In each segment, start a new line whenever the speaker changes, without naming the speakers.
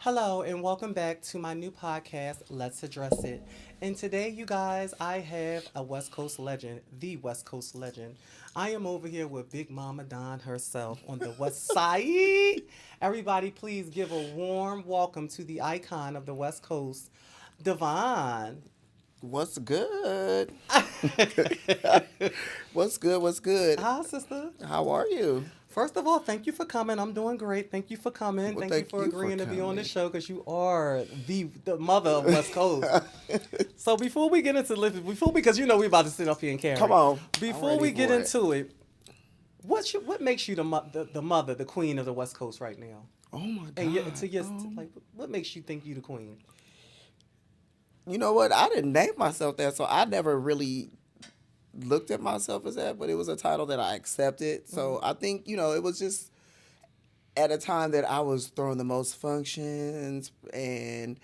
Hello, and welcome back to my new podcast, Let's Address It. And today, you guys, I have a West Coast legend, the West Coast legend. I am over here with Big Mama Don herself on the West Side. Everybody, please give a warm welcome to the icon of the West Coast, Devon.
What's good? What's good? What's good?
Hi, sister.
How are you?
First of all, thank you for coming. I'm doing great. Thank you for coming.
Well,
thank you for
thank you for
agreeing to be on the
coming.
show because you are the mother of West Coast. So before we get into because you know we about to sit up here and carry.
Come on.
Before
I'm
we
ready
get
for
into it, what makes you the mother, the queen of the West Coast right now?
Oh my God.
And like, what makes you think you the queen?
You know what? I didn't name myself that, so I never really looked at myself as that, but it was a title that I accepted. So I think, it was just at a time that I was throwing the most functions and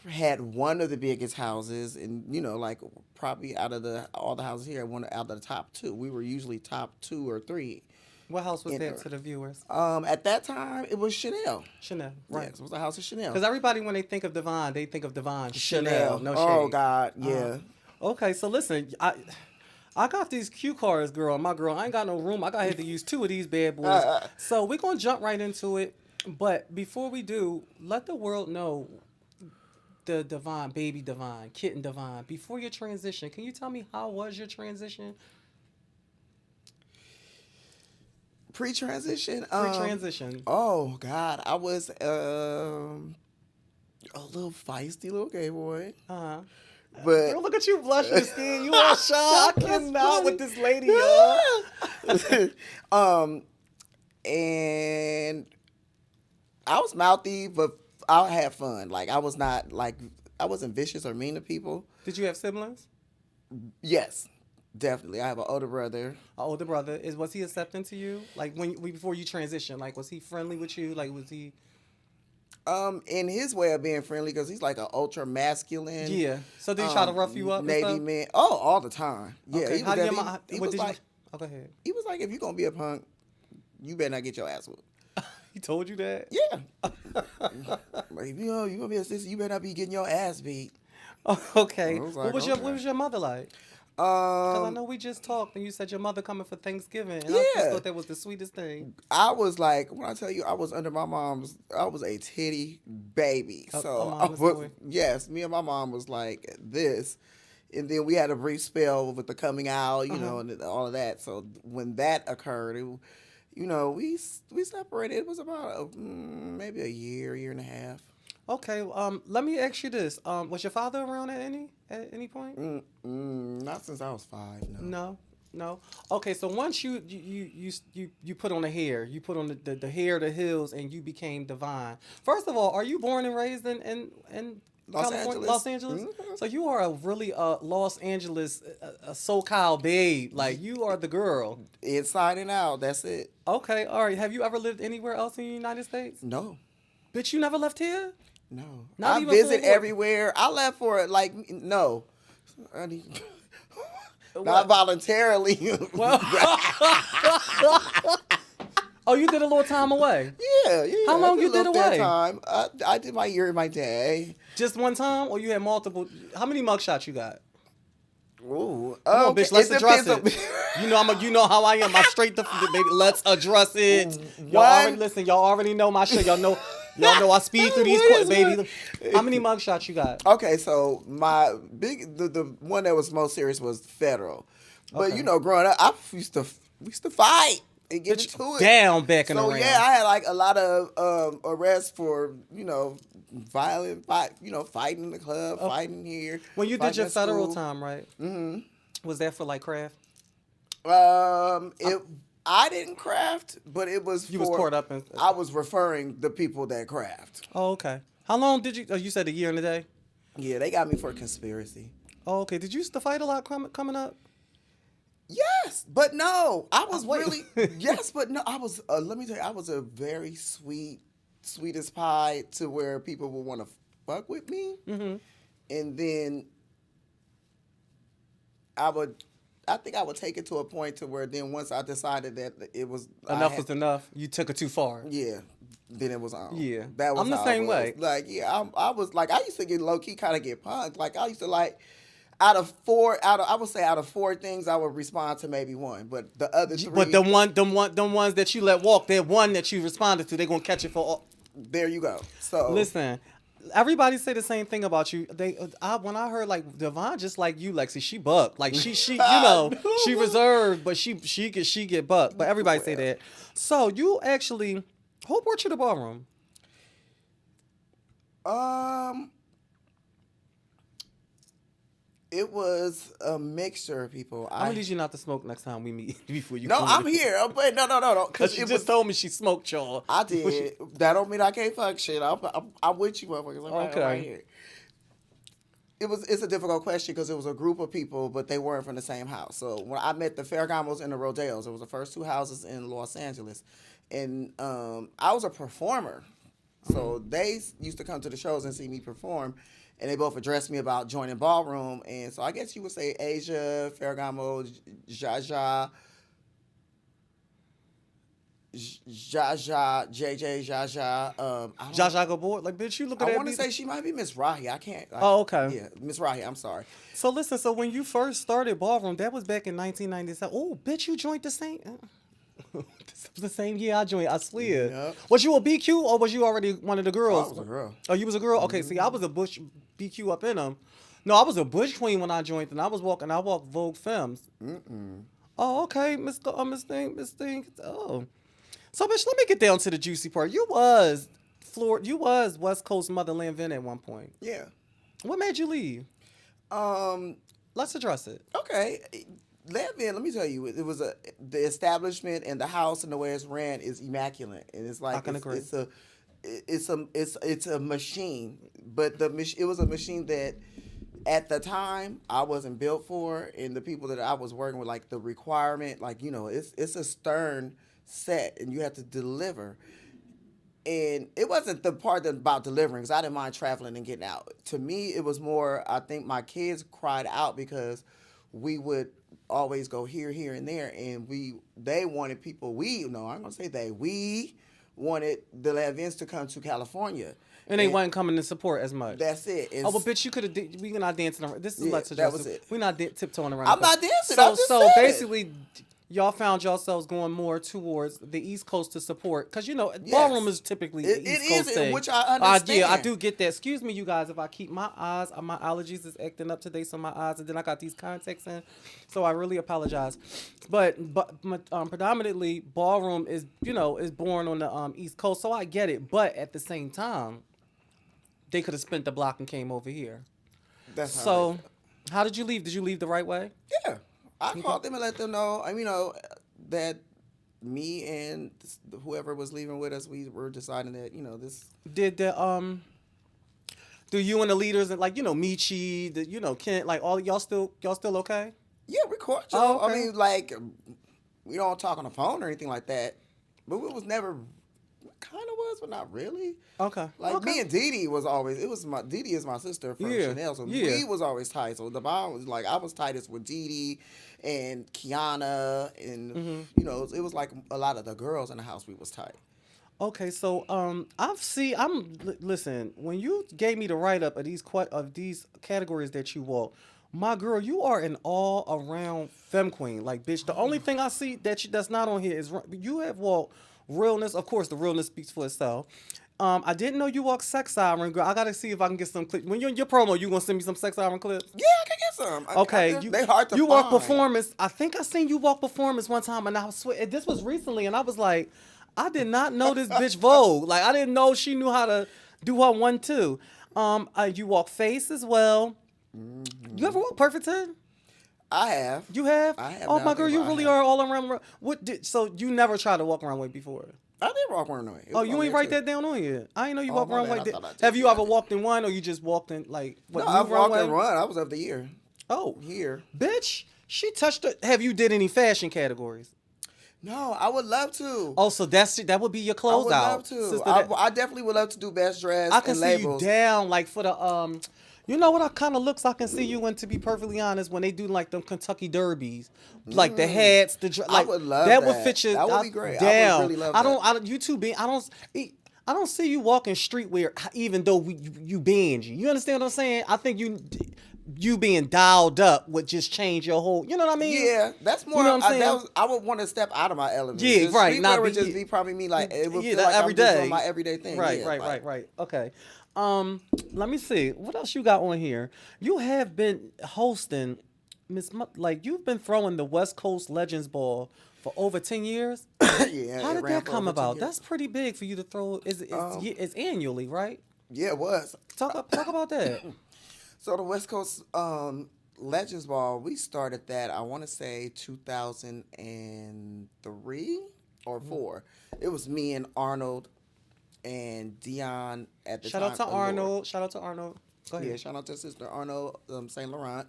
had one of the biggest houses and, like probably out of all the houses here, one out of the top two. We were usually top 2 or 3.
What house was
In
that
the-
to the viewers?
At that time, it was Chanel.
Chanel, right?
Yes, it was the house of Chanel.
Because everybody, when they think of Devon, they think of Devon Chanel. No shade.
Oh God, yeah.
Okay, so listen, I got these cue cards, girl. My girl, I ain't got no room. I had to use 2 of these bad boys. So we're gonna jump right into it. But before we do, let the world know the Devon, baby Devon, kitten Devon. Before your transition, can you tell me how was your transition?
Pre-transition.
Pre-transition.
Oh God, I was a little feisty little gay boy,
Uh-huh.
but
Girl, look at you blushing your skin. You all shy. I
That's
cannot
funny.
with this lady, y'all.
And I was mouthy, but I had fun. Like I was not I wasn't vicious or mean to people.
Did you have siblings?
Yes, definitely. I have an older brother.
An older brother. Was he accepting to you? Like before you transitioned, like was he friendly with you? Like was he?
In his way of being friendly, because he's like an ultra masculine.
Yeah. So did he try to rough you up?
Navy
and stuff?
man. Oh, all the time. Yeah.
Okay.
He
How
was,
do your
he,
mom?
he
What
was
did
like,
you? Oh, go ahead.
he was like, if you're gonna be a punk, you better not get your ass whooped.
He told you that?
Yeah. Like, you gonna be a sister, you better not be getting your ass beat.
Okay.
I was
What
like,
was
okay.
your mother like? Because I
Um,
know we just talked and you said your mother coming for Thanksgiving, and I
Yeah.
just thought that was the sweetest thing.
I was like, when I tell you, I was under my mom's. I was a titty baby.
A
So
mama's boy.
yes, me and my mom was like this, and then we had a brief spell with the coming out, and all of that. So when that occurred, we separated. It was about maybe a year and a half.
Okay. Let me ask you this. Was your father around at any point?
Not since I was 5. No.
No, no. Okay, so once you put on the hair, you put on the hair, the heels, and you became Divine. First of all, are you born and raised in
Los
California,
Angeles.
Los Angeles?
Mhm.
So you are a really Los Angeles, a SoCal babe. Like you are the girl.
Inside and out. That's it.
Okay, all right. Have you ever lived anywhere else in the United States?
No.
Bitch, you never left here?
No.
Not
I
even
visit
for work?
everywhere. I left for it. Like no. I need-
What?
Not voluntarily.
Well, oh, you did a little time away.
yeah.
How
I
long
a
you did
little fair
away?
Time. I did my year and my day.
Just one time, or you had multiple? How many mugshots you got?
Ooh.
Come on, bitch. Let's address
depends
it. You know how I am. I'm straight to baby. Let's address it. Y'all
One-
already listen. Y'all already know my shit. Y'all know I speed through these
What is
baby. How many mugshots you got?
Okay, so my the one that was most serious was federal, but
Okay.
growing up, we used to fight and get
Bitch,
into it.
down, back and
So
around.
yeah, I had like a lot of arrests for violent fighting in the club, fighting here.
When you did
fighting
your
at
federal
school.
time, right? Mm-hmm. Was that for like craft?
I didn't craft, but it was.
You was caught up in.
I was referring the people that craft.
Oh, okay. How long did you? Oh, you said a year and a day.
Yeah, they got me for conspiracy.
Oh, okay. Did you used to fight a lot coming up?
Yes, but no, I was
wait.
really yes, but no, I was. Let me tell you, I was a very sweetest pie to where people would want to fuck with me, and then I think I would take it to a point to where then once I decided that it was
Enough was enough. You took it too far.
Yeah, then it was on.
Yeah.
That was
I'm the
how
same
it was.
way.
Like, yeah, I was like, I used to get low key kind of get punked. Like, I used to like, I would say out of four things, I would respond to maybe one, but the other three.
But them ones that you let walk, that one that you responded to, they gonna catch it for all.
There you go. So
Listen, everybody say the same thing about you. When I heard like Divine, just like you, Lexi, she buck. Like she she reserved, but she get buck. But everybody say that. So you actually, who brought you to Ballroom?
It was a mixture of people.
I'm gonna need you not to smoke next time we meet before you.
No,
come
I'm
in.
here. But no.
Cause she just told me she smoked y'all.
I did. That don't mean I can't fuck shit. I'm with you, motherfuckers. I'm right here. It's a difficult question because it was a group of people, but they weren't from the same house. So when I met the Ferragamos and the Rodeos, it was the first two houses in Los Angeles, and I was a performer, so they used to come to the shows and see me perform, and they both addressed me about joining Ballroom, and so I guess you would say Asia, Ferragamo, Jaja, JJ, Jaja.
Jaja go board. Like, bitch, you look at that.
I want to say she might be Miss Rahi. I can't.
Oh, okay.
Yeah, Miss Rahi. I'm sorry.
So listen, so when you first started Ballroom, that was back in 1997. Oh, bitch, you joined the same. This was the same year I joined. I swear.
Yep.
Was you a BQ or was you already one of the girls?
I was a girl.
Oh, you was a girl? Okay, see, I was a Bush BQ up in them. No, I was a Bush queen when I joined, and I walked Vogue Femmes. Oh, okay, Miss Thing. Oh. So, bitch, let me get down to the juicy part. You was West Coast Motherland Vin at one point.
Yeah.
What made you leave? Let's address it.
Okay. Let me tell you, it was the establishment and the house and the way it's ran is immaculate, and it's like
I can agree.
It's a machine, but it was a machine that at the time I wasn't built for, and the people that I was working with, like the requirement, like it's a stern set, and you have to deliver. And it wasn't the part about delivering, because I didn't mind traveling and getting out. To me, it was more, I think my kids cried out because we would always go here, and there, and they wanted people, I'm going to say we wanted the Levins to come to California.
And they wasn't coming to support as much.
That's it.
Oh, but bitch, you could have. We're not dancing around. This is Lex
that was it.
We're not tiptoeing around.
I'm not dancing.
So basically, y'all found yourselves going more towards the East Coast to support, because Ballroom is typically the East Coast thing.
Which I understand.
Yeah, I do get that. Excuse me, you guys, if I keep my allergies is acting up today, so my eyes, and then I got these contacts in, so I really apologize. But predominantly Ballroom is born on the East Coast, so I get it. But at the same time, they could have spent the block and came over here.
That's
so. How did you leave? Did you leave the right way?
Yeah. I called them and let them know, that me and whoever was leaving with us, we were deciding that, this.
Did the do you and the leaders and Michi, Kent, like all y'all still okay?
Yeah, we're cordial.
Oh, okay.
I mean, like, we don't talk on the phone or anything like that, but we was never. Kind of was, but not really.
Okay.
Like me and Dee Dee was always. Dee Dee is my sister from Chanel, so we was always tight. So the bond was like I was tightest with Dee Dee and Kiana, and it was like a lot of the girls in the house. We was tight.
Okay, so listen. When you gave me the write up of these categories that you walk, my girl, you are an all around femme queen. Like, bitch, the only thing I see that's not on here is you have walked. Realness, of course, the realness speaks for itself. I didn't know you walk sex siren, girl. I gotta see if I can get some clips. When you're in your promo, you gonna send me some sex siren clips?
Yeah, I can get some.
Okay,
they hard to find.
You walk performance. I think I seen you walk performance one time, and I swear this was recently, and I was like, I did not know this bitch Vogue. Like, I didn't know she knew how to do her 1-2. You walk face as well. Mm-hmm. You ever walk Perfect 10? I have. You have?
I have.
Oh my girl, you really are all around. So you never tried to walk around way before?
I did walk around way.
Oh, you ain't write that down on here. I ain't know you walk around way. Have you ever walked in one, or you just walked in like?
No, I've walked and run. I was of the year.
Oh,
here,
bitch. She touched. Have you did any fashion categories?
No, I would love to.
Oh, so that would be your
I would love
closeout,
to.
sister.
I definitely would love to do best dressed
I can
and
see you
labels.
down like for the. You know what I kind of looks I can see you in, to be perfectly honest, when they do like them Kentucky Derbies, like the hats,
I
like
would love
that would
that.
fit you.
That would be great. I would
Down.
really love
I don't. You two being. I don't see you walking streetwear, even though you Benji. You understand what I'm saying? I think you being dialed up would just change your whole. You know what I mean?
Yeah, that's more.
You know what I'm saying?
I would want to step out of my element.
Yeah,
Just
right.
streetwear would just be probably me. Like it would feel like
every
I'm just
day.
doing my everyday thing.
Right,
yeah,
right. Okay. Let me see. What else you got on here? You have been hosting like you've been throwing the West Coast Legends Ball for over 10 years.
Yeah.
How
it
did
ran
that
for
come
over 10
about?
years.
That's pretty big for you to throw. It's annually, right?
Yeah, it was.
Talk about that.
So the West Coast Legends Ball, we started that, I want to say 2003 or 4. It was me and Arnold and Dion at the
Shout
time.
out to Arnold. Shout out to Arnold. Go ahead.
Yeah, shout out to sister Arnold St. Laurent.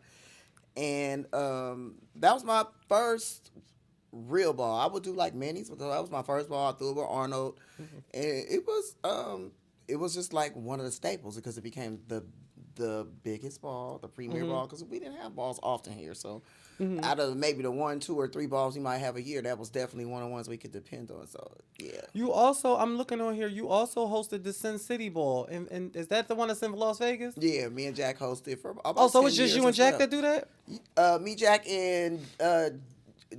And that was my first real ball. I would do like minis, but that was my first ball. I threw it with Arnold. And it was just like one of the staples because it became the biggest ball, the premier ball, because we didn't have balls often here. So out of maybe the 1, 2, or 3 balls you might have a year, that was definitely one of the ones we could depend on. So yeah.
You also, I'm looking on here, you also hosted the Sin City Ball. And is that the one that's in Las Vegas?
Yeah, me and Jack hosted for about
Oh, so
10
it's just
years
you and
as
Jack
well.
that do that?
Me, Jack, and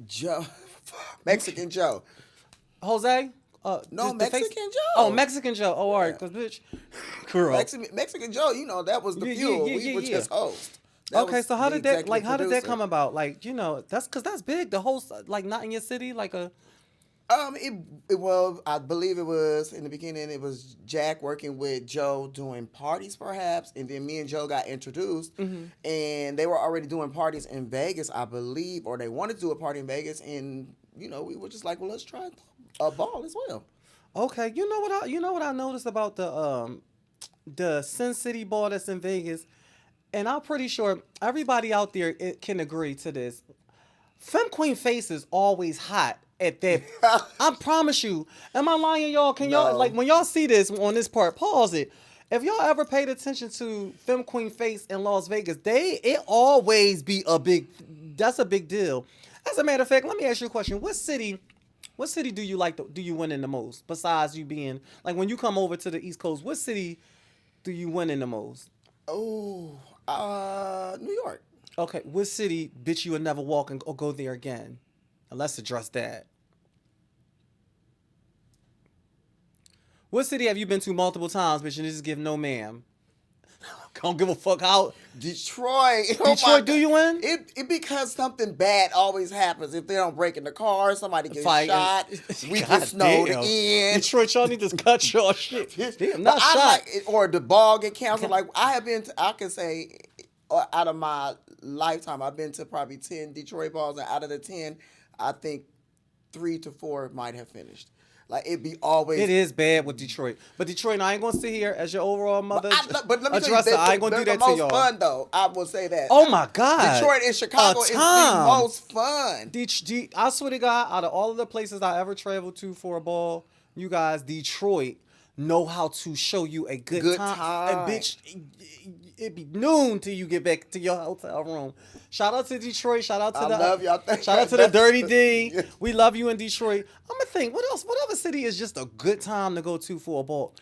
Joe, Mexican Joe.
Jose?
No, Mexican Joe.
Oh, Mexican Joe. Oh, all right, because bitch, girl.
Mexican Joe, you know, that was the fuel. We were just host. That
Okay,
was
so how
the
did that
executive producer.
come about? Like, you know, that's because that's big. The host, like, not in your city, like a.
Well, I believe it was in the beginning. It was Jack working with Joe doing parties, perhaps, and then me and Joe got introduced, and they were already doing parties in Vegas, I believe, or they wanted to do a party in Vegas, and you know, we were just like, well, let's try a ball as well.
Okay, you know what I noticed about the Sin City Ball that's in Vegas, and I'm pretty sure everybody out there can agree to this. Femme Queen Face is always hot at that. I promise you. Am I lying, y'all? Can y'all, like, when y'all see this on this part, pause it. If y'all ever paid attention to Femme Queen Face in Las Vegas, it always be that's a big deal. As a matter of fact, let me ask you a question. What city do you do you win in the most? Besides you being, like, when you come over to the East Coast, what city do you win in the most?
Oh, New York.
Okay, what city, bitch, you would never walk or go there again? And let's address that. What city have you been to multiple times, bitch, and just give no ma'am? Don't give a fuck how.
Detroit.
Detroit, do you win?
It because something bad always happens. If they don't break in the car, somebody gets shot. We get snowed in.
Detroit, y'all need to cut your shit. Damn, not
But
shot.
or the ball get canceled. Like I can say, out of my lifetime, I've been to probably 10 Detroit balls, and out of the 10, I think 3 to 4 might have finished. Like it be always.
It is bad with Detroit, but Detroit. I ain't gonna sit here as your overall mother.
But let me tell you,
I ain't gonna do that to y'all.
the most fun though. I will say that.
Oh my God,
Detroit and Chicago is the most fun.
I swear to God, out of all of the places I ever traveled to for a ball, you guys, Detroit know how to show you a good time. And bitch, it be noon till you get back to your hotel room. Shout out to Detroit. Shout out to
love y'all.
Shout out to the Dirty D. Yeah. We love you in Detroit. I'm gonna think. What else? What other city is just a good time to go to for a ball?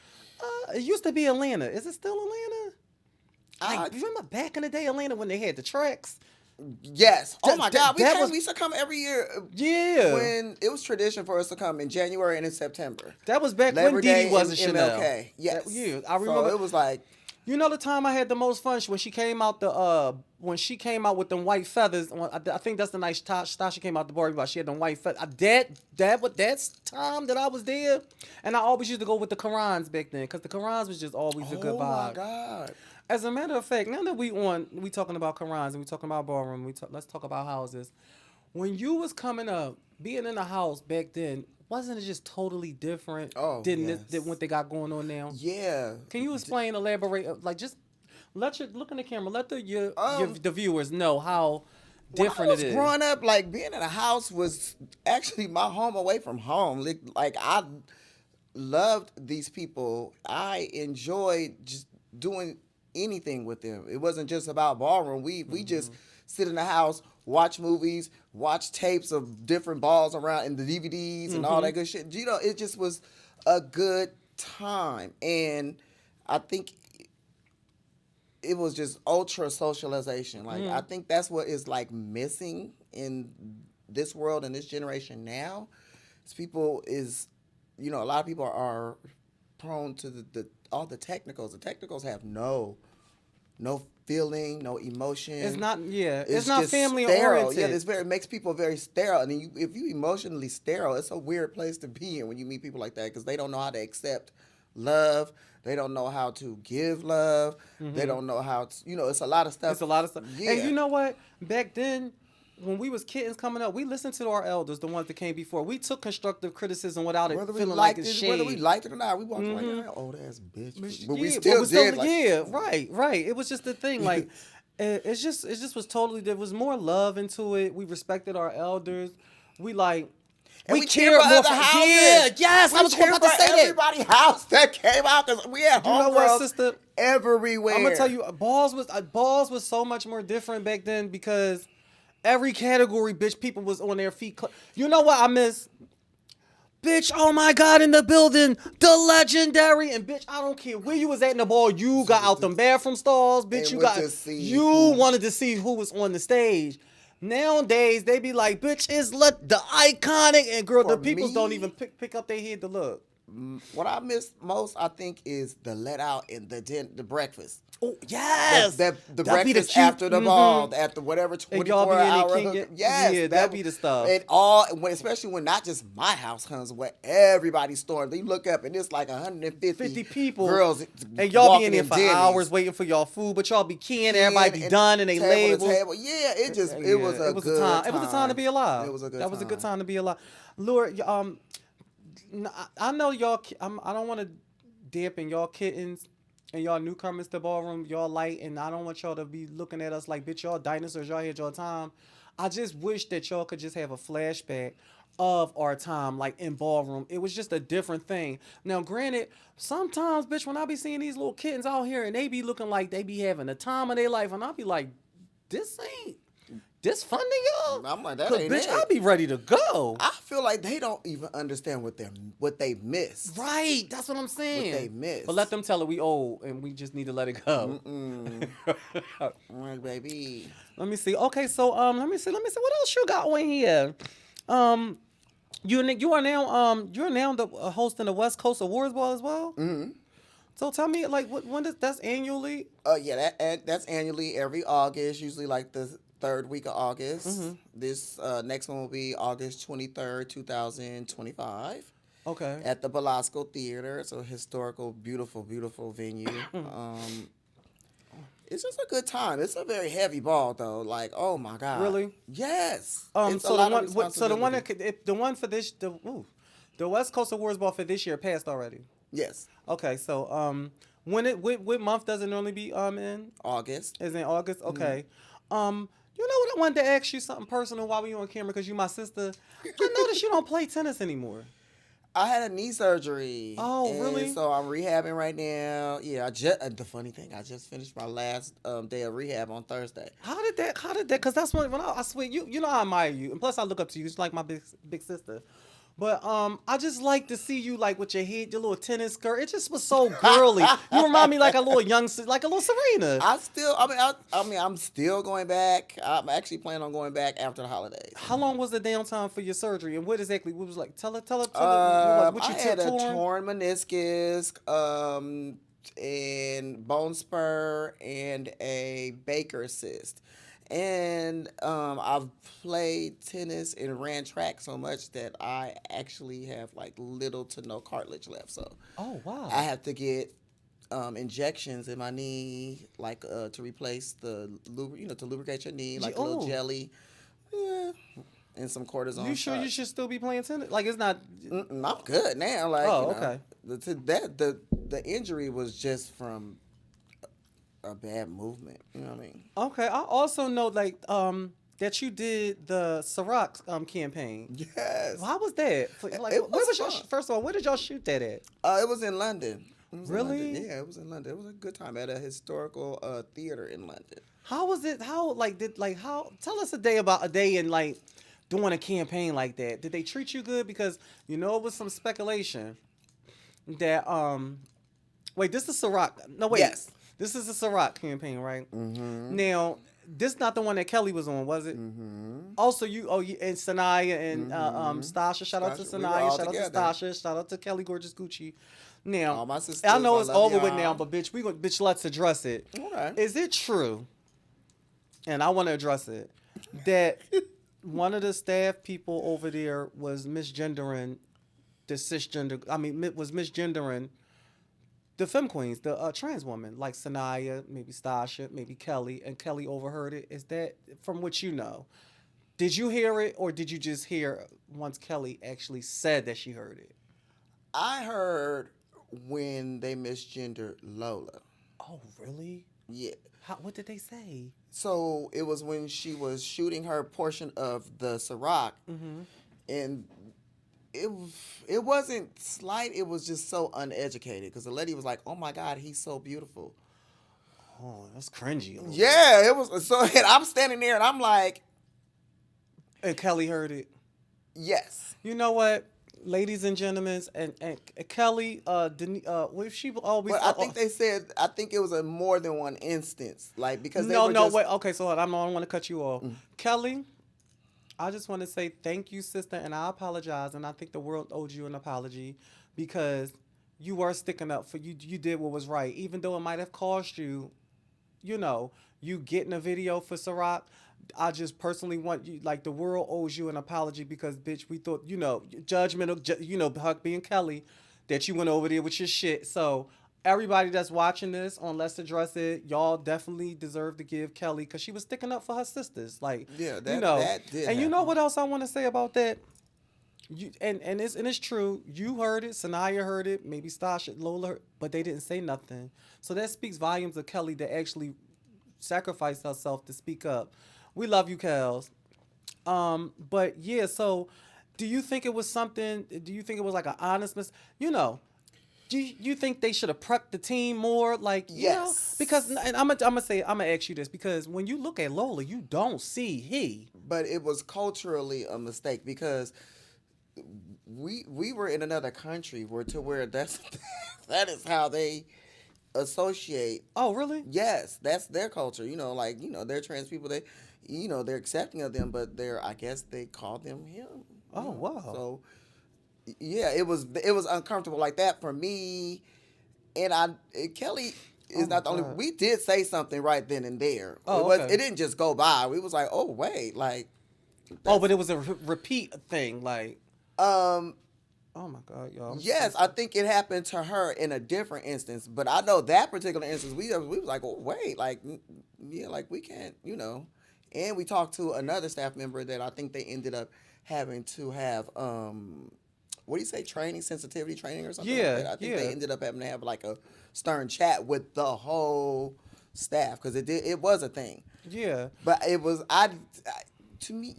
It used to be Atlanta. Is it still Atlanta? Like, remember back in the day, Atlanta, when they had the tracks?
Yes. Oh my God. We used to come every year.
Yeah.
When it was tradition for us to come in January and in September.
That was back
Labor
when
Day
Dee wasn't Chanel.
MLK. Yes.
Yeah. I remember.
So it was like.
You know the time I had the most fun when she came out when she came out with them white feathers. I think that's the night Stasha came out the bar about. She had them white feathers. That's time that I was there, and I always used to go with the Qurans back then because the Qurans was just always a good vibe.
Oh my God.
As a matter of fact, now that we talking about Qurans and we talking about ballroom, let's talk about houses. When you was coming up, being in a house back then, wasn't it just totally different?
Oh,
than what they got going on now?
Yeah.
Can you explain, elaborate, like just look in the camera, let the viewers know how different it is.
Growing up, like being in a house was actually my home away from home. Like I loved these people. I enjoyed just doing anything with them. It wasn't just about ballroom. We just sit in the house, watch movies, watch tapes of different balls around and the DVDs and all that good shit. You know, it just was a good time. And I think it was just ultra socialization. Like I think that's what is like missing in this world and this generation now. Is people is, you know, a lot of people are prone to the all the technicals. The technicals have no feeling, no emotion.
It's not it's not family
sterile.
oriented.
Yeah, it makes people very sterile. And then if you emotionally sterile, it's a weird place to be in when you meet people like that because they don't know how to accept love. They don't know how to give love. They don't know how to, you know, it's a lot of stuff.
It's a lot of stuff.
Yeah.
And you know what? Back then, when we was kittens coming up, we listened to our elders, the ones that came before. We took constructive criticism without it feeling like it's shade.
Whether we liked it or not, we walked like, oh, that's bitch. But we
Yeah,
still
but
did. Like,
yeah, right. It was just the thing. Like, it just was totally, there was more love into it. We respected our elders. We like,
and we cheered for other houses.
Yeah, yes, I was about to say that.
Everybody's house that came out because we had homegirls
sister?
everywhere.
I'm gonna tell you, balls was so much more different back then because every category, bitch, people was on their feet. You know what I miss? Bitch, oh my God, in the building, the legendary. And bitch, I don't care where you was at in the ball, you got out them bathroom stalls, bitch. You wanted to see who was on the stage. Nowadays, they be like, bitch, it's the iconic. And girl, the people don't even pick up their head to look.
What I miss most, I think, is the let out and the breakfast.
Oh, yes.
The breakfast after the ball, after whatever 24-hour. Yes.
Yeah, that'd be the stuff.
And especially when not just my house comes, where everybody storms. You look up and it's like 150
people.
Girls.
And y'all be in there for hours waiting for y'all food, but y'all be keying, everybody be done and they label.
Yeah, it was a good time.
It was a time to be alive.
It was a good time.
That was a good time to be alive. Lord, I know y'all, I don't want to dampen y'all kittens and y'all newcomers to ballroom, y'all light, and I don't want y'all to be looking at us like, bitch, y'all dinosaurs, y'all had your time. I just wish that y'all could just have a flashback of our time, like in ballroom. It was just a different thing. Now, granted, sometimes, bitch, when I be seeing these little kittens out here and they be looking like they be having the time of their life, and I be like, this fun to y'all?
I'm like, that ain't
bitch,
it.
I'll be ready to go.
I feel like they don't even understand what they missed.
Right, that's what I'm saying.
What they missed.
But let them tell it we old and we just need to let it go.
Right, baby.
Let me see. Okay, so let me see what else you got on here. You are now the hosting the West Coast Awards Ball as well.
Mm-hmm.
So tell me, like, that's annually?
Yeah, that's annually every August, usually like the third week of August. Mm-hmm. This next one will be August 23rd, 2025.
Okay.
At the Belasco Theater. It's a historical, beautiful, beautiful venue. It's just a good time. It's a very heavy ball, though. Like, oh my God.
Really?
Yes.
The one for this, the West Coast Awards Ball for this year passed already.
Yes.
Okay, so what month does it normally be in?
August.
Is it August? Okay. You know what? I wanted to ask you something personal while we on camera because you my sister. I noticed you don't play tennis anymore.
I had a knee surgery.
Oh, really?
So I'm rehabbing right now. Yeah, the funny thing, I just finished my last day of rehab on Thursday.
How did that? Because that's when I swear you know I admire you, and plus I look up to you. It's like my big sister. But I just like to see you like with your head, your little tennis skirt. It just was so girly. You remind me like a little like a little Serena.
I'm still going back. I'm actually planning on going back after the holidays.
How long was the downtime for your surgery, and what was like? Tell her.
I had a torn meniscus, and bone spur, and a Baker cyst. And I've played tennis and ran track so much that I actually have like little to no cartilage left. So
wow,
I have to get injections in my knee, like to replace to lubricate your knee, like a little jelly, and some cortisone.
You sure you should still be playing tennis? Like it's not.
I'm good now. Like
okay.
The injury was just from a bad movement. You know what I mean?
Okay. I also know like that you did the Sarat campaign.
Yes.
How was that? Like,
It
where
was
was y'all?
fun.
First of all, where did y'all shoot that at?
It was in London. It was in
Really?
London. Yeah, it was in London. It was a good time at a historical theater in London.
How was it? How like did like how? Tell us a day in like doing a campaign like that. Did they treat you good? Because you know it was some speculation that wait, this is Sarat. No wait,
Yes.
this is the Sarat campaign, right?
Mm-hmm.
Now this not the one that Kelly was on, was it?
Mm-hmm.
Also, you and Sanaya and Stasha. Shout out to
Stasha, we were
Sanaya.
all
Shout
together.
out to Stasha. Shout out to Kelly Gorgeous Gucci. Now,
All my sisters,
I know
I
it's
love
over with
y'all.
now, but bitch, let's address it.
Okay.
Is it true? And I want to address it that one of the staff people over there was misgendering the cisgender. I mean, was misgendering the femme queens, the trans woman, like Sanaya, maybe Stasha, maybe Kelly, and Kelly overheard it. Is that from what you know? Did you hear it, or did you just hear once Kelly actually said that she heard it?
I heard when they misgendered Lola.
Oh, really?
Yeah.
What did they say?
So it was when she was shooting her portion of the Ciroc, and it wasn't slight. It was just so uneducated because the lady was like, "Oh my God, he's so beautiful."
Oh, that's cringy. A little bit.
Yeah, it was. So and I'm standing there and I'm like,
And Kelly heard it.
"Yes."
You know what, ladies and gentlemen, and Kelly, if she always.
But I think they said I think it was a more than one instance, like because they
No,
were
no,
just,
wait. Okay, so I don't want to cut you off, Kelly. I just want to say thank you, sister, and I apologize, and I think the world owed you an apology because you were sticking up for you. You did what was right, even though it might have cost you, you getting a video for Sarat. I just personally want you, like the world owes you an apology because, bitch, we thought, judgmental, Huck being Kelly, that you went over there with your shit. So everybody that's watching this on Let's Address It, y'all definitely deserve to give Kelly because she was sticking up for her sisters. Like,
Yeah,
that
did
and you know
happen.
what else I want to say about that? It's true. You heard it. Sanaya heard it. Maybe Stasha, Lola, but they didn't say nothing. So that speaks volumes of Kelly that actually sacrificed herself to speak up. We love you, Kels. But yeah. So, do you think it was something? Do you think it was like an honest Do you think they should have prepped the team more? Like,
Yes.
because and I'm gonna ask you this because when you look at Lola, you don't see he.
But it was culturally a mistake because we were in another country where that is how they associate.
Oh, really?
Yes, that's their culture. They're trans people. They're accepting of them, but I guess they call them him.
Oh, wow.
So yeah, it was uncomfortable like that for me, and Kelly is not the only. We did say something right then and there.
Oh,
It
okay.
didn't just go by. We was like, oh wait, like.
Oh, but it was a repeat thing, like.
Um.
Oh my God, y'all.
Yes, I think it happened to her in a different instance, but I know that particular instance, we was like, oh wait, like, yeah, like we can't, And we talked to another staff member that I think they ended up having to have, what do you say, sensitivity training or something
Yeah,
like that. I think
yeah.
they ended up having to have like a stern chat with the whole staff because it was a thing.
Yeah.
But it was, to me,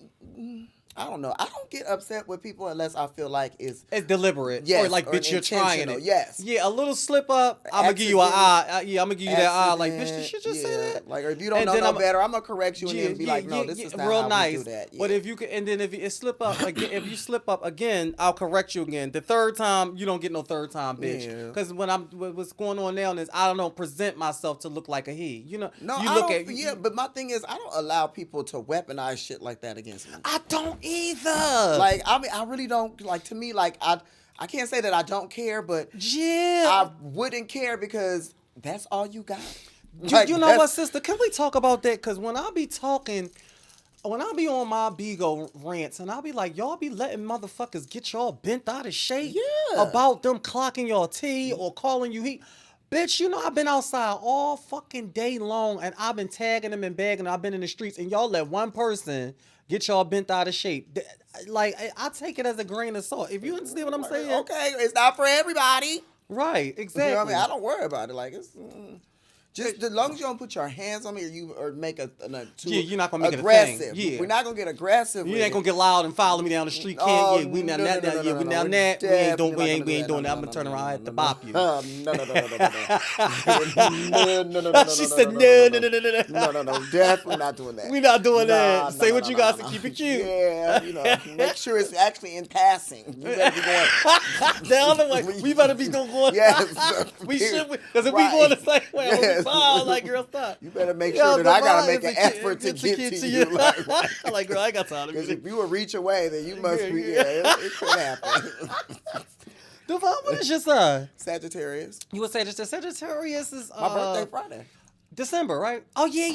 I don't know. I don't get upset with people unless I feel like it's
deliberate.
Yes,
Or like,
or
bitch, you're trying
intentional,
it.
yes.
Yeah, a little slip up, I'm going to give you an eye.
Accident,
I'm going to give you that eye. Like, bitch,
accident,
did you just say
yeah.
that?
Like, or if you don't
And
know
then
no
I'm-
better, I'm gonna correct you and then be like, no, this is not
real
how
nice.
we do that. Yeah.
But if you could, and then if you slip up again, if you slip up again, I'll correct you again. The third time, you don't get no third time, bitch.
Yeah.
Because what's going on now is I don't present myself to look like a he.
no,
you
I
look
don't.
at
Yeah, but my thing is, I don't allow people to weaponize shit like that against me.
I don't either.
Like, I mean, I really don't. Like, to me, like, I can't say that I don't care, but
yeah.
I wouldn't care because that's all you got.
You know what, sister? Can we talk about that? Because when I be on my Bigo rants and I be like, y'all be letting motherfuckers get y'all bent out of shape
Yeah.
about them clocking your tea or calling you he. Bitch, I've been outside all fucking day long and I've been tagging them and bagging them. I've been in the streets and y'all let one person get y'all bent out of shape. Like, I take it as a grain of salt. If you understand what I'm saying.
Okay, it's not for everybody.
Right, exactly.
You know what I mean? I don't worry about it. Like, it's Just as long as you don't put your hands on me or make too
you're not gonna make
aggressive.
it a thing. Yeah.
We're not gonna get aggressive.
You ain't gonna get loud and follow me down the street.
Oh,
We
no,
not that.
no, no,
Yeah,
no,
we
no,
not
no.
that. We ain't doing that. I'm gonna turn around at the bop you.
No.
She said no.
No. Definitely not doing that.
We not doing that. Say what you got to
no.
keep it cute.
Yeah, make sure it's actually in passing. You better be going
the other way. We better be going.
Yes,
we should. Because if we going the same way, I'm gonna be fine. Like, girl, stop.
You better make sure that I gotta make an effort to get to you.
Like, girl, I ain't got time.
Because if you will reach away, then you must be. Yeah, it could happen.
Devon, what is your sign?
Sagittarius.
You would say Sagittarius is
My birthday Friday.
December, right? Oh yeah.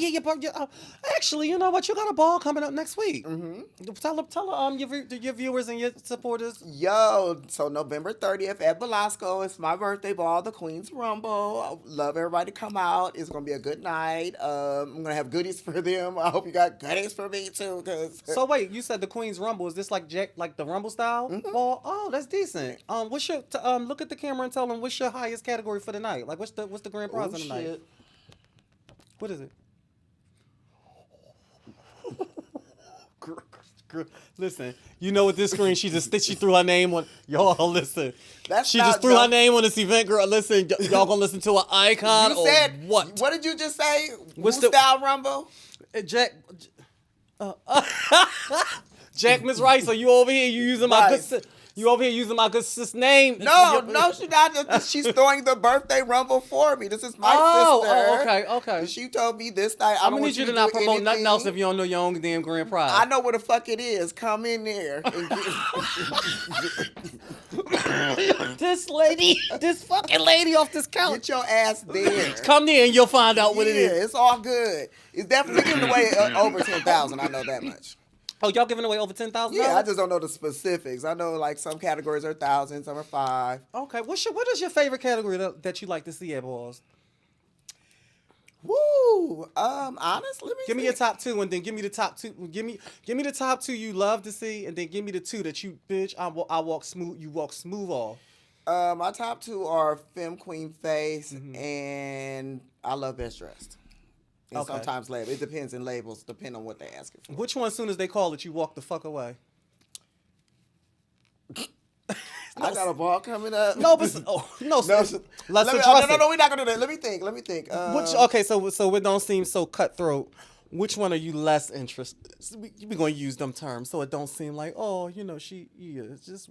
Actually, you know what? You got a ball coming up next week.
Mm-hmm.
Tell your viewers and your supporters.
Yo, so November 30th at Velasco, it's my birthday ball, the Queen's Rumble. I love everybody to come out. It's gonna be a good night. I'm gonna have goodies for them. I hope you got goodies for me too.
So wait, you said the Queen's Rumble. Is this like the Rumble style ball? Oh, that's decent. What's your look at the camera and tell them what's your highest category for the night? Like what's the grand prize of the night? What is it? Listen, you know with this screen, she threw her name on. Y'all listen. She just threw her name on this event, girl. Listen, y'all gonna listen to an icon
you
or
said,
what?
What did you just say?
What's
the style Rumble?
Jack. Jack Miss Rice, are you over here? You using my good? You over here using my good sis name?
No, she's not. She's throwing the birthday rumble for me. This is my sister.
Oh, okay.
She told me this night.
I'm gonna need you to not promote nothing else if you don't know your own damn grand prize.
I know where the fuck it is. Come in there. And
this fucking lady off this couch.
Get your ass there.
Come there and you'll find out what it is.
It's all good. It's definitely giving away over 10,000. I know that much.
Oh, y'all giving away over $10,000?
Yeah, I just don't know the specifics. I know like some categories are 1,000, some are 5.
Okay, what is your favorite category that you like to see at balls?
Woo! Honestly,
give me your top 2, and then give me the top 2. Give me the top 2 you love to see, and then give me the 2 that you I walk smooth. You walk smooth off.
My top 2 are Femme Queen Face and I Love Best Dressed. And sometimes label. It depends in labels, depending on what they ask it for.
Which one, as soon as they call it, you walk the fuck away?
I got a ball coming up.
No, but let's address it.
No, we're not gonna do that. Let me think.
So it don't seem so cutthroat. Which one are you less interested? We're gonna use them terms, so it don't seem like she is. Just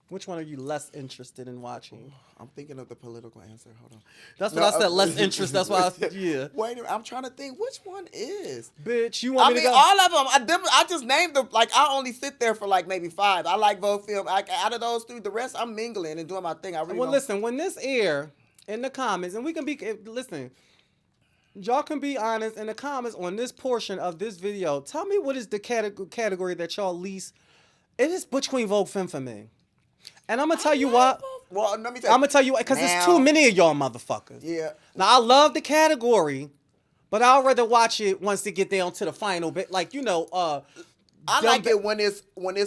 which one are you less interested in watching?
I'm thinking of the political answer. Hold on.
That's what I said. Less interest. That's why I said
Wait a minute. I'm trying to think. Which one is?
Bitch, you want me to go?
All of them. I just named them. Like, I only sit there for like maybe 5. I like Vogue Film. Out of those 3, the rest I'm mingling and doing my thing.
Listen. When this air in the comments, and we can be listen. Y'all can be honest in the comments on this portion of this video. Tell me what is the category that y'all least. It is between Vogue Femme for me. And I'm gonna tell you what.
Well, let me tell you.
I'm gonna tell you because there's too many of y'all motherfuckers.
Yeah.
Now I love the category, but I'd rather watch it once they get down to the final bit. Like
I like it when it's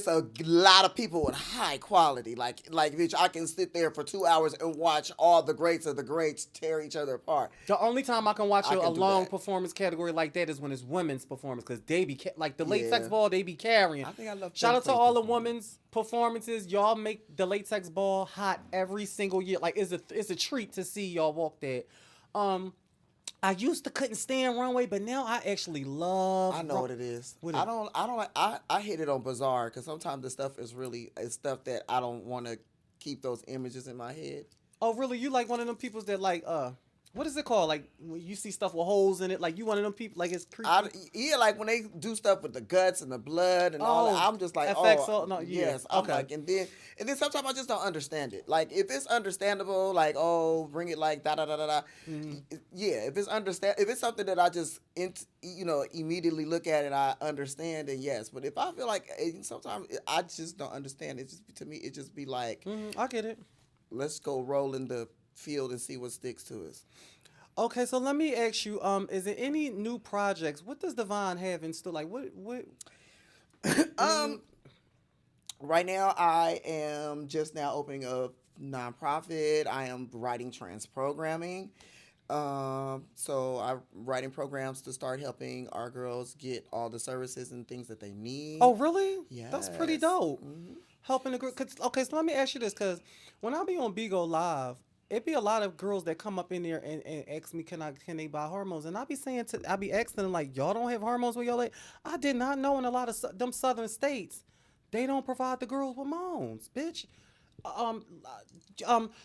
a lot of people with high quality. Like bitch, I can sit there for 2 hours and watch all the greats of the greats tear each other apart.
The only time I can watch a long performance category like that is when it's women's performance, because they be like the latex ball, they be carrying.
I think I love.
Shout out to all the women's performances. Y'all make the latex ball hot every single year. Like it's a treat to see y'all walk that. I used to couldn't stand runway, but now I actually love.
I know what it is. I don't like. I hit it on Bizarre because sometimes the stuff is stuff that I don't want to keep those images in my head.
Oh, really? You like one of them people that like what is it called? Like when you see stuff with holes in it, like you one of them people like it's creepy.
Like when they do stuff with the guts and the blood and all that, I'm just like, yes. I'm like, and then sometimes I just don't understand it. Like if it's understandable, like bring it like da da da da da. Yeah, if it's something that I just immediately look at and I understand, then yes. But if I feel like sometimes I just don't understand, it just to me it just be like,
I get it.
Let's go roll in the field and see what sticks to us.
Okay, so let me ask you, is there any new projects? What does Divine have in store? Like what
right now I am just now opening a nonprofit. I am writing trans programming. So I'm writing programs to start helping our girls get all the services and things that they need.
Oh, really? That's pretty
Yes.
dope. Helping the girl. Okay, so let me ask you this, because when I be on Bigo Live, it be a lot of girls that come up in there and ask me, can they buy hormones? And I be saying I be asking them like, y'all don't have hormones where y'all at? I did not know in a lot of them southern states, they don't provide the girls with hormones, bitch. Um,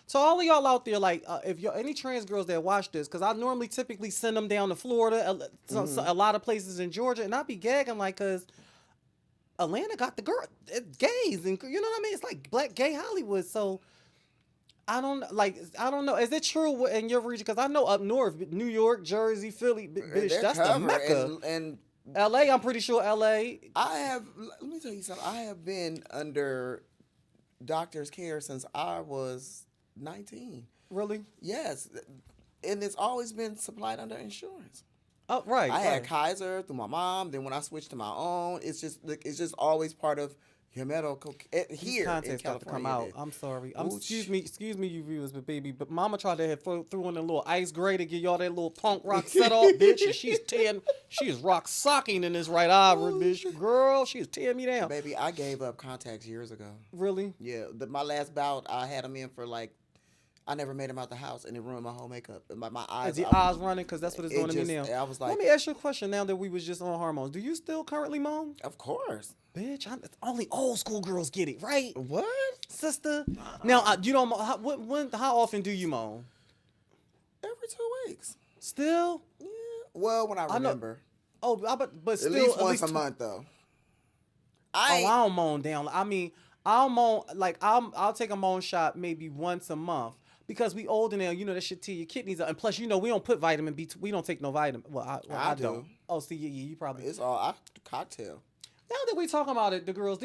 so all of y'all out there, like, if y'all any trans girls that watch this, because I normally typically send them down to Florida, a lot of places in Georgia, and I be gagging like, cause Atlanta got the girl gays, and you know what I mean. It's like black gay Hollywood. So I don't know. Is it true in your region? Because I know up north, New York, Jersey, Philly, bitch,
They're
that's the
covered,
mecca.
and
L.A. I'm pretty sure L.A.
I have. Let me tell you something. I have been under doctor's care since I was 19.
Really?
Yes, and it's always been supplied under insurance.
Oh, right.
I had
right.
Kaiser through my mom. Then when I switched to my own, it's just always part of your medical here in
Contents got to
California.
come out. I'm sorry.
Ooch.
Excuse me, you viewers, but baby, but Mama tried to have threw in a little ice gray to give y'all that little punk rock set off, bitch, and she's rock socking in this right eye, bitch, girl, she's tearing me down.
Baby, I gave up contacts years ago.
Really?
Yeah, my last bout, I had them in for like, I never made them out the house, and it ruined my whole makeup. My eyes.
Is the eyes running? Because that's what it's doing to me now.
I was like,
let me ask you a question. Now that we was just on hormones, do you still currently moan?
of course.
Bitch, only old school girls get it, right?
What?
Sister. Now, you don't. How often do you moan?
Every 2 weeks.
Still?
Yeah. Well, when I remember.
Oh, but still
At least once a month, though.
I don't moan down. I mean, I'll moan like I'll take a moan shot maybe once a month. Because we older now, you know that shit tear your kidneys up, and plus, you know, we don't put vitamin B. We don't take no vitamin. Well, I
do.
don't. Oh, see, yeah, you probably.
It's all cocktail.
Now that we talking about it, the girls,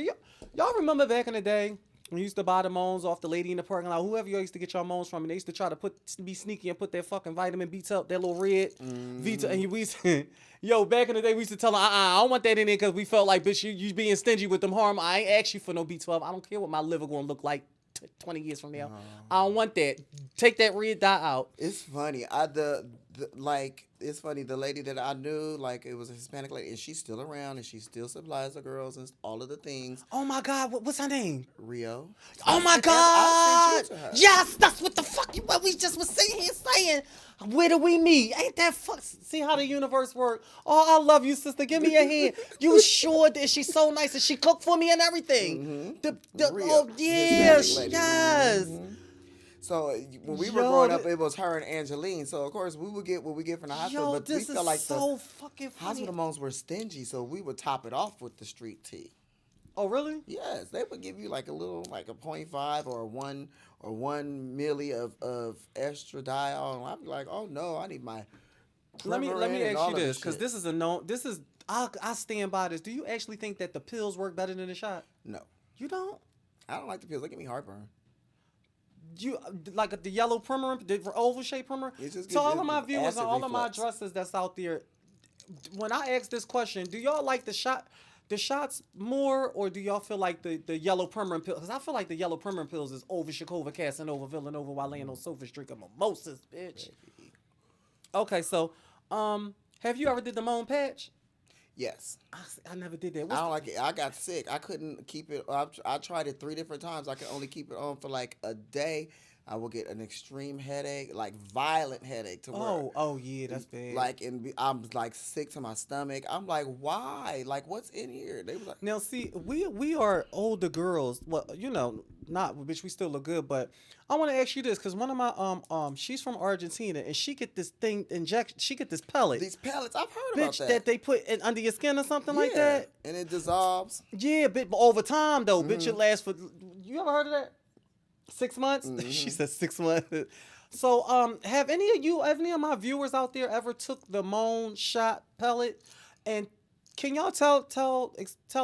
y'all remember back in the day when you used to buy the moans off the lady in the parking lot, whoever you used to get your moans from, and they used to try to be sneaky and put their fucking vitamin B up, that little red Vita, and we used to, yo, back in the day we used to tell them, I don't want that in there because we felt like, bitch, you being stingy with them harm. I ain't asked you for no B12. I don't care what my liver gonna look like 20 years from now. I don't want that. Take that red dye out.
It's funny. It's funny. The lady that I knew, like, it was a Hispanic lady, and she's still around, and she still supplies the girls and all of the things.
Oh my God, what's her name?
Rio.
Oh my
I
God!
sent you to her.
Yes, that's what the fuck what we just was sitting here saying. Where do we meet? Ain't that fuck? See how the universe work? Oh, I love you, sister. Give me your hand. You sure that she's so nice and she cooked for me and everything.
Rio,
Oh yeah,
Hispanic lady.
yes.
So when we were growing up, it was her and Angeline. So of course we would get what we get from the hospital,
Yo,
but we
this
felt
is
like
so
the
fucking funny.
hospital moms were stingy, so we would top it off with the street tea.
Oh really?
Yes, they would give you like a little, like a 0.5 or one milli of estradiol, and I'd be like, oh no, I need my.
Let me
Premarin and
ask
all
you
of
this, because
shit.
this is a known. This is I stand by this. Do you actually think that the pills work better than the shot?
No,
You don't?
I don't like the pills. They give me heartburn.
You like the yellow Premarin, the oval shaped Premarin?
It just
So
gives
all
you
of my viewers
acid
and all of my
reflux.
addresses that's out there, when I ask this question, do y'all like the shots more, or do y'all feel like the yellow Premarin pill? Because I feel like the yellow Premarin pills is over Shakova, Casanova, Villanova, while laying on sofas drinking mimosas, bitch. Okay, so have you ever did the moan patch?
Yes.
I never did that.
I don't like it. I got sick. I couldn't keep it. I tried it 3 different times. I could only keep it on for like a day. I will get an extreme headache, like violent headache, to where
Oh yeah, that's bad.
like, and I'm like sick to my stomach. I'm like, why? Like, what's in here? They was like,
Now, see, we are older girls. Well, you know, not bitch. We still look good, but I want to ask you this because one of my she's from Argentina and she get this thing injection. She get this pellet,
these pellets. I've heard about
bitch,
that.
that they put under your skin or something like
Yeah,
that.
and it dissolves.
Yeah, but over time though, bitch, it lasts for. You ever heard of that? 6 months. She said 6 months. So, have any of my viewers out there ever took the Moan shot pellet and Can y'all tell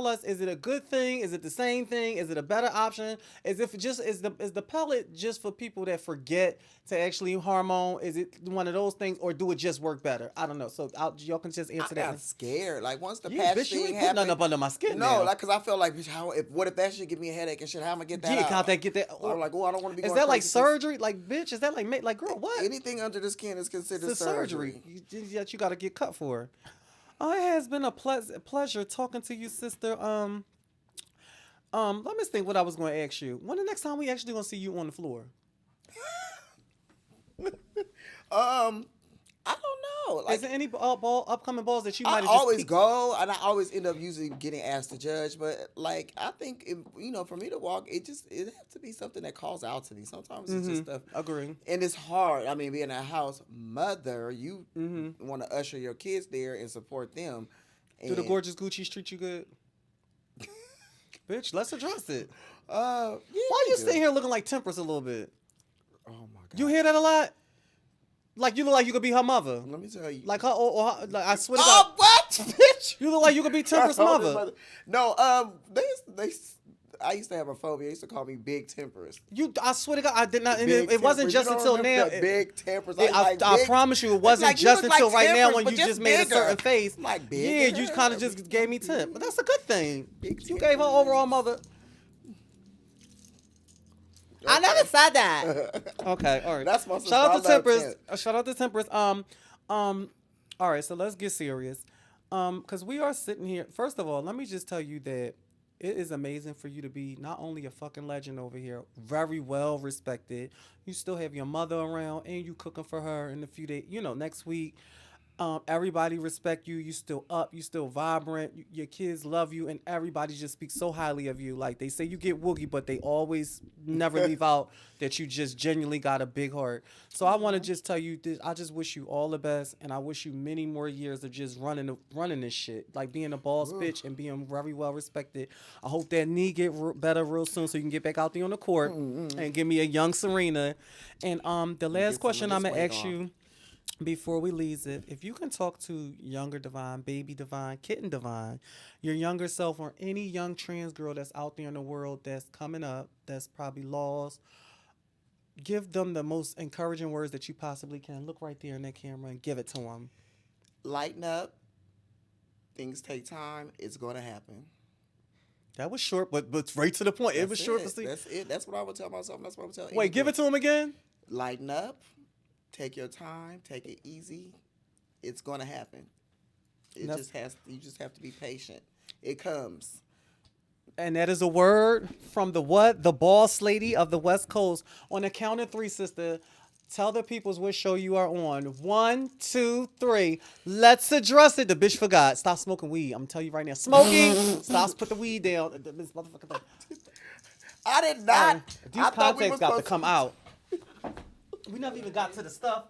us? Is it a good thing? Is it the same thing? Is it a better option? Is the pellet just for people that forget to actually hormone? Is it one of those things, or do it just work better? I don't know. So y'all can just answer
I
that.
got scared. Like once the
Yeah,
patch
bitch, you
thing
ain't put
happened,
nothing up under my skin.
no,
now.
like because I felt like, bitch, what if that shit give me a headache and shit? How am I get that out?
Can't get that?
I'm like, oh, I don't want to be.
Is
going
that like
crazy.
surgery? Like, bitch, is that like girl? What?
Anything under the skin is considered
It's a surgery that you got to get cut for. Oh, it has been a pleasure talking to you, sister. Let me think what I was going to ask you. When the next time we actually going to see you on the floor?
I don't know. Like,
is there any upcoming balls that you might
I
have
always
just
go, and I always end up usually getting asked to judge. But like, I think for me to walk, it has to be something that calls out to me. Sometimes it's just stuff.
Agreeing.
And it's hard. I mean, being a house mother, you want to usher your kids there and support them.
Do the gorgeous Gucci's treat you good? Bitch, let's address it.
Yeah,
Why you sitting here looking like Temperance a little bit?
Oh my god.
You hear that a lot? Like you look like you could be her mother.
Let me tell you.
Like her, like I swear to
Oh,
God.
what, bitch?
You look like you could be Temperance mother.
No, I used to have a phobia. They used to call me Big Temperance.
I swear to God, I did not. And
Big
it wasn't
Temperance.
just
You don't
until
remember
now.
that Big Temperance.
I promise you, it wasn't
like, you
just
look
until
like
right now
Temperance,
when
but
you
just
just made a
bigger.
certain face.
Like bigger.
Yeah, you kind of just gave me temp, but that's a good thing.
Big
You gave her overall mother. I never said that. Okay, all right.
That's my sister.
Shout out to
I love
Temperance.
Temp.
Shout out to Temperance. All right, so let's get serious. Because we are sitting here. First of all, let me just tell you that it is amazing for you to be not only a fucking legend over here, very well respected. You still have your mother around, and you cooking for her in a few days. Next week. Everybody respect you. You still up. You still vibrant. Your kids love you, and everybody just speaks so highly of you. Like they say, you get woogie, but they always never leave out that you just genuinely got a big heart. So I want to just tell you this. I just wish you all the best, and I wish you many more years of just running this shit, like being a boss bitch and being very well respected. I hope that knee get better real soon, so you can get back out there on the court and give me a young Serena. And the last question I'm gonna ask you. Before we leave it, if you can talk to younger Divine, baby Divine, kitten Divine, your younger self, or any young trans girl that's out there in the world that's coming up, that's probably lost, give them the most encouraging words that you possibly can. Look right there in that camera and give it to them.
Lighten up. Things take time. It's going to happen.
That was short, but right to the point. It was short.
That's it. That's what I would tell myself. That's what I would tell.
Wait, give it to him again.
Lighten up. Take your time. Take it easy. It's going to happen. You just have to be patient. It comes.
And that is a word from the boss lady of the West Coast. On the count of three, sister, tell the peoples what show you are on. 1, 2, 3. Let's address it. The bitch forgot. Stop smoking weed. I'm telling you right now. Smoking. Stop. Put the weed down. This motherfucker thing.
I did not.
These contacts got to come out. We never even got to the stuff.